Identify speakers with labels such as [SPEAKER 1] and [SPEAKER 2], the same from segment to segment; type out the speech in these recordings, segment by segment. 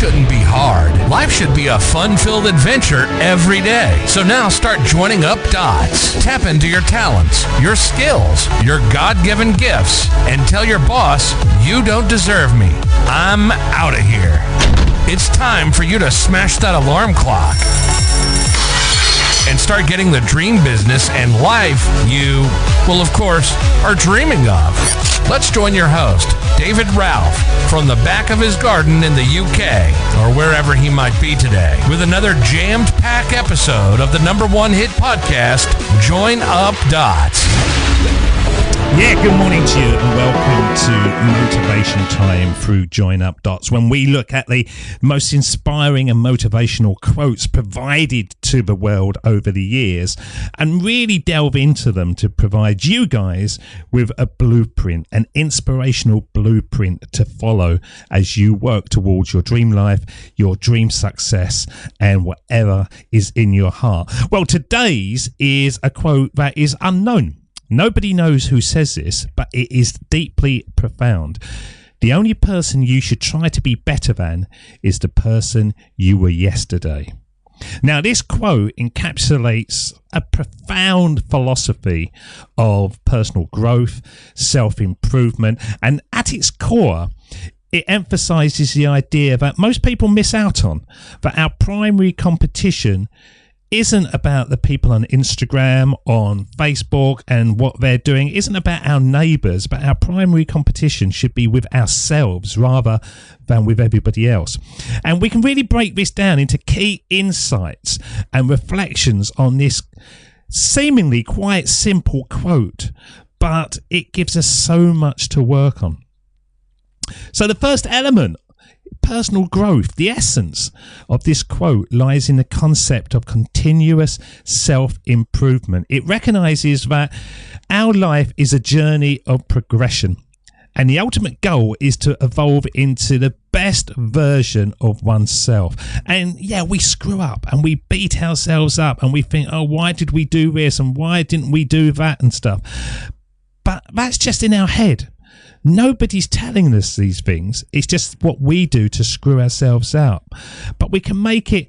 [SPEAKER 1] shouldn't be hard. Life should be a fun-filled adventure every day. So now start joining up dots. Tap into your talents, your skills, your God-given gifts, and tell your boss, you don't deserve me. I'm out of here. It's time for you to smash that alarm clock and start getting the dream business and life you, well, of course, are dreaming of. Let's join your host, David Ralph, from the back of his garden in the UK, or wherever he might be today, with another jammed-packed episode of the #1 hit podcast, Join Up Dots.
[SPEAKER 2] Yeah, good morning to you and welcome to Motivation Time through Join Up Dots, when we look at the most inspiring and motivational quotes provided to the world over the years and really delve into them to provide you guys with a blueprint, an inspirational blueprint to follow as you work towards your dream life, your dream success, and whatever is in your heart. Well, today's is a quote that is unknown. Nobody knows who says this, but it is deeply profound. The only person you should try to be better than is the person you were yesterday. Now, this quote encapsulates a profound philosophy of personal growth, self-improvement, and at its core, it emphasizes the idea that most people miss out on, that our primary competition isn't about the people on Instagram, on Facebook, and what they're doing. It isn't about our neighbours, but our primary competition should be with ourselves rather than with everybody else. And we can really break this down into key insights and reflections on this seemingly quite simple quote, but it gives us so much to work on. So the first element, personal growth, the essence of this quote lies in the concept of continuous self-improvement. It recognizes that our life is a journey of progression, and the ultimate goal is to evolve into the best version of oneself. And yeah, we screw up and we beat ourselves up and we think, oh, why did we do this and why didn't we do that and stuff? But that's just in our head. Nobody's telling us these things. It's just what we do to screw ourselves out. But we can make it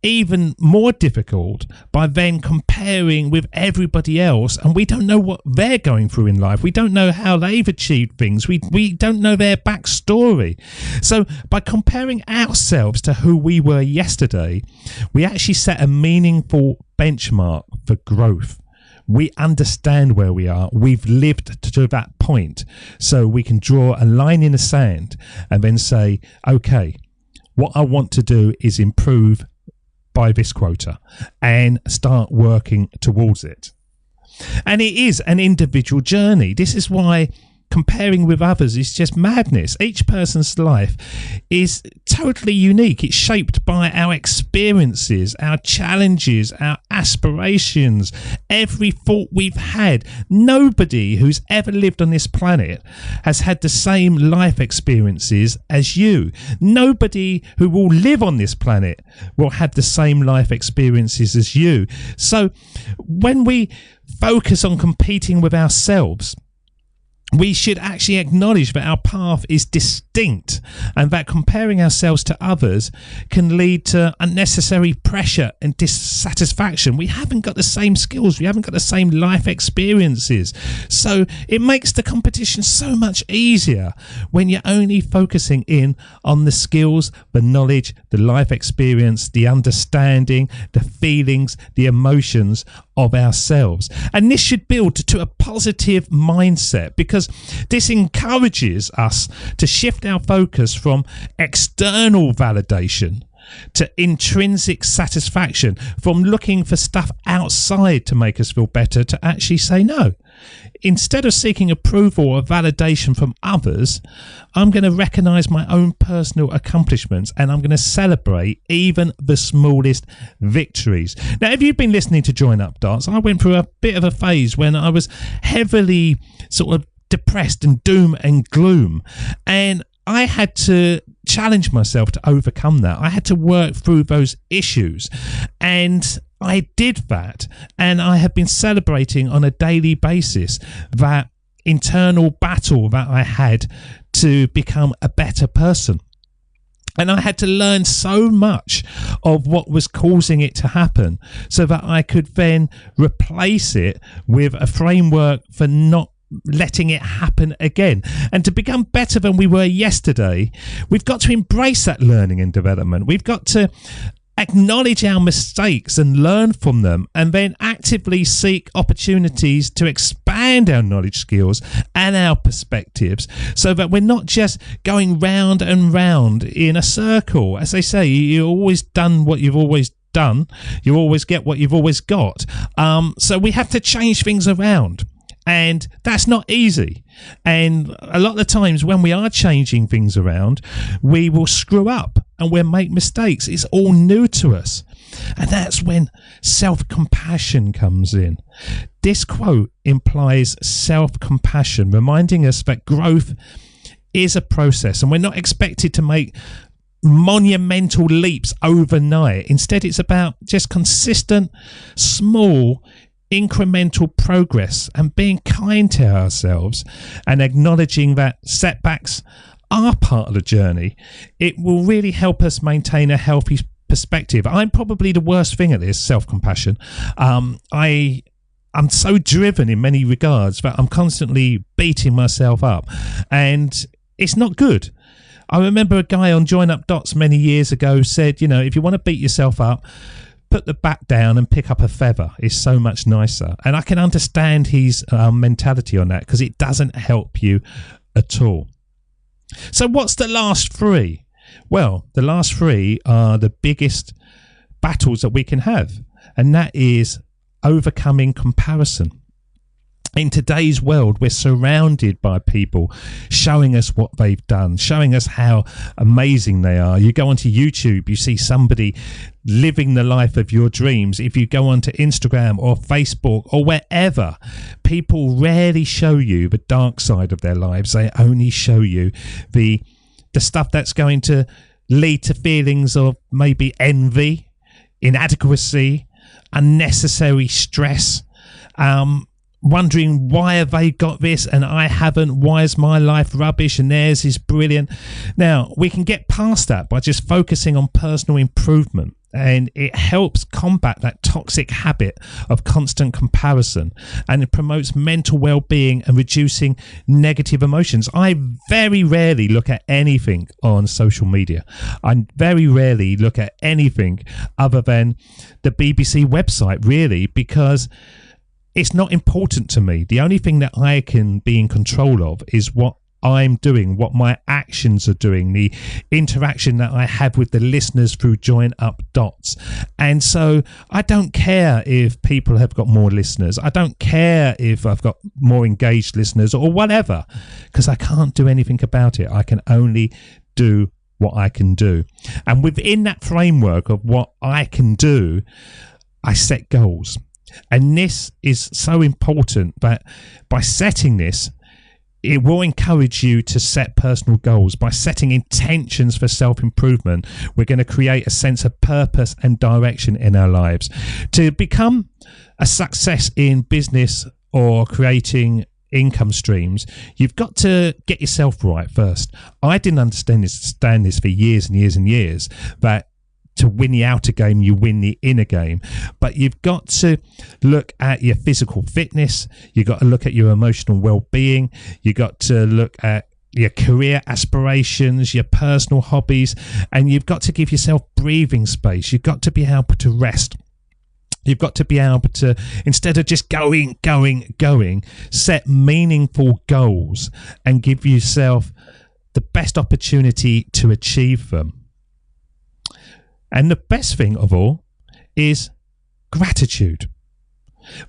[SPEAKER 2] even more difficult by then comparing with everybody else, and we don't know what they're going through in life. We don't know how they've achieved things. We don't know their backstory. So by comparing ourselves to who we were yesterday, we actually set a meaningful benchmark for growth. We understand where we are. We've lived to that point. So we can draw a line in the sand and then say, okay, what I want to do is improve by this quota and start working towards it. And it is an individual journey. This is why comparing with others is just madness. Each person's life is totally unique. It's shaped by our experiences, our challenges, our aspirations, every thought we've had. Nobody who's ever lived on this planet has had the same life experiences as you. Nobody who will live on this planet will have the same life experiences as you. So when we focus on competing with ourselves, we should actually acknowledge that our path is distinct and that comparing ourselves to others can lead to unnecessary pressure and dissatisfaction. We haven't got the same skills. We haven't got the same life experiences. So it makes the competition so much easier when you're only focusing in on the skills, the knowledge, the life experience, the understanding, the feelings, the emotions of ourselves. And this should build to a positive mindset, because this encourages us to shift our focus from external validation to intrinsic satisfaction, from looking for stuff outside to make us feel better to actually say no. Instead of seeking approval or validation from others, I'm going to recognize my own personal accomplishments and I'm going to celebrate even the smallest victories. Now, if you've been listening to Join Up Dots, I went through a bit of a phase when I was heavily sort of depressed and doom and gloom, and I had to challenge myself to overcome that. I had to work through those issues, and I did that, and I have been celebrating on a daily basis that internal battle that I had to become a better person. And I had to learn so much of what was causing it to happen so that I could then replace it with a framework for not letting it happen again. And to become better than we were yesterday, we've got to embrace that learning and development. We've got to acknowledge our mistakes and learn from them, and then actively seek opportunities to expand our knowledge, skills and our perspectives so that we're not just going round and round in a circle. As they say, you've always done what you've always done. You always get what you've always got. So we have to change things around. And that's not easy. And a lot of the times when we are changing things around, we will screw up and we'll make mistakes. It's all new to us. And that's when self-compassion comes in. This quote implies self-compassion, reminding us that growth is a process and we're not expected to make monumental leaps overnight. Instead, it's about just consistent, small, incremental progress and being kind to ourselves and acknowledging that setbacks are part of the journey. It will really help us maintain a healthy perspective. I'm probably the worst thing at this, self-compassion. I'm so driven in many regards that I'm constantly beating myself up, and it's not good. I remember a guy on Join Up Dots many years ago said, if you want to beat yourself up, put the bat down and pick up a feather. Is so much nicer. And I can understand his mentality on that, because it doesn't help you at all. So what's the last three? Well, the last three are the biggest battles that we can have, and that is overcoming comparison. In today's world, we're surrounded by people showing us what they've done, showing us how amazing they are. You go onto YouTube, you see somebody living the life of your dreams. If you go onto Instagram or Facebook or wherever, people rarely show you the dark side of their lives. They only show you the stuff that's going to lead to feelings of maybe envy, inadequacy, unnecessary stress, wondering why have they got this and I haven't, why is my life rubbish and theirs is brilliant. Now, we can get past that by just focusing on personal improvement, and it helps combat that toxic habit of constant comparison, and it promotes mental well-being and reducing negative emotions. I very rarely look at anything on social media. I very rarely look at anything other than the BBC website, really, because it's not important to me. The only thing that I can be in control of is what I'm doing, what my actions are doing, the interaction that I have with the listeners through Join Up Dots. And so I don't care if people have got more listeners. I don't care if I've got more engaged listeners or whatever, because I can't do anything about it. I can only do what I can do. And within that framework of what I can do, I set goals. And this is so important that by setting this, it will encourage you to set personal goals. By setting intentions for self-improvement, we're going to create a sense of purpose and direction in our lives. To become a success in business or creating income streams, you've got to get yourself right first. I didn't understand this for years and years and years, that to win the outer game, you win the inner game. But you've got to look at your physical fitness. You've got to look at your emotional well-being. You've got to look at your career aspirations, your personal hobbies, and you've got to give yourself breathing space. You've got to be able to rest. You've got to be able to, instead of just going, set meaningful goals and give yourself the best opportunity to achieve them. And the best thing of all is gratitude.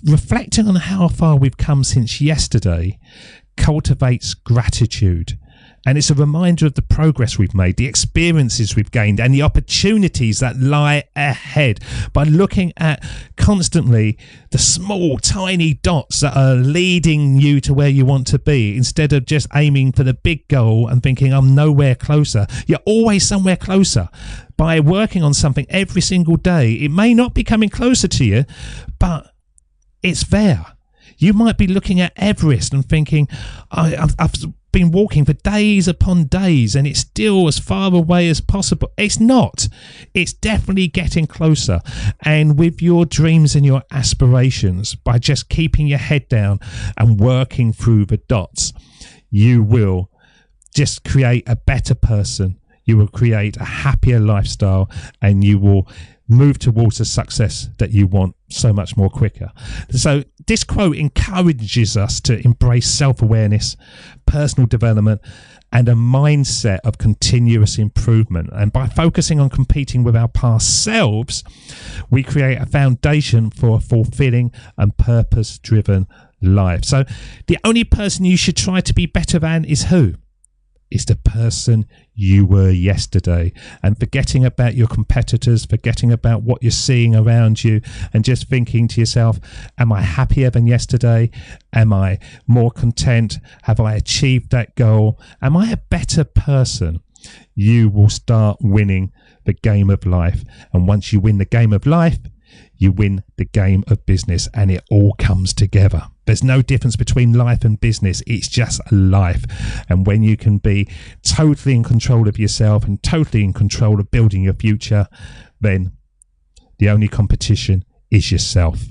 [SPEAKER 2] Reflecting on how far we've come since yesterday cultivates gratitude. And it's a reminder of the progress we've made, the experiences we've gained, and the opportunities that lie ahead. By looking at constantly the small, tiny dots that are leading you to where you want to be, instead of just aiming for the big goal and thinking, I'm nowhere closer. You're always somewhere closer. By working on something every single day, it may not be coming closer to you, but it's there. You might be looking at Everest and thinking, I've been walking for days upon days and it's still as far away as possible. It's not. It's definitely getting closer. And with your dreams and your aspirations, by just keeping your head down and working through the dots, you will just create a better person. You will create a happier lifestyle, and you will move towards the success that you want so much more quicker. So this quote encourages us to embrace self-awareness, personal development, and a mindset of continuous improvement. And by focusing on competing with our past selves, we create a foundation for a fulfilling and purpose-driven life. So the only person you should try to be better than is who? Is the person you were yesterday. And forgetting about your competitors, forgetting about what you're seeing around you, and just thinking to yourself, am I happier than yesterday? Am I more content? Have I achieved that goal? Am I a better person? You will start winning the game of life. And once you win the game of life, you win the game of business, and it all comes together. There's no difference between life and business. It's just life. And when you can be totally in control of yourself and totally in control of building your future, then the only competition is yourself.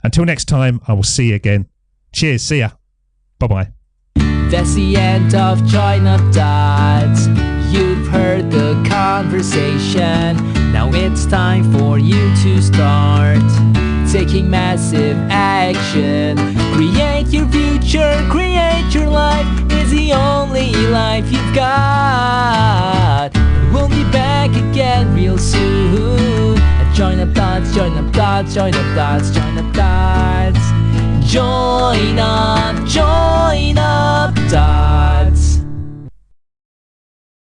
[SPEAKER 2] Until next time, I will see you again. Cheers. See ya. Bye-bye.
[SPEAKER 3] That's the end of Join Up Dots. You've heard the conversation. Now it's time for you to start taking massive action. Create your future, create your life. It's the only life you've got. We'll be back again real soon. Join Up Dots, Join Up Dots, Join Up Dots, Join Up Dots. Join up Dots.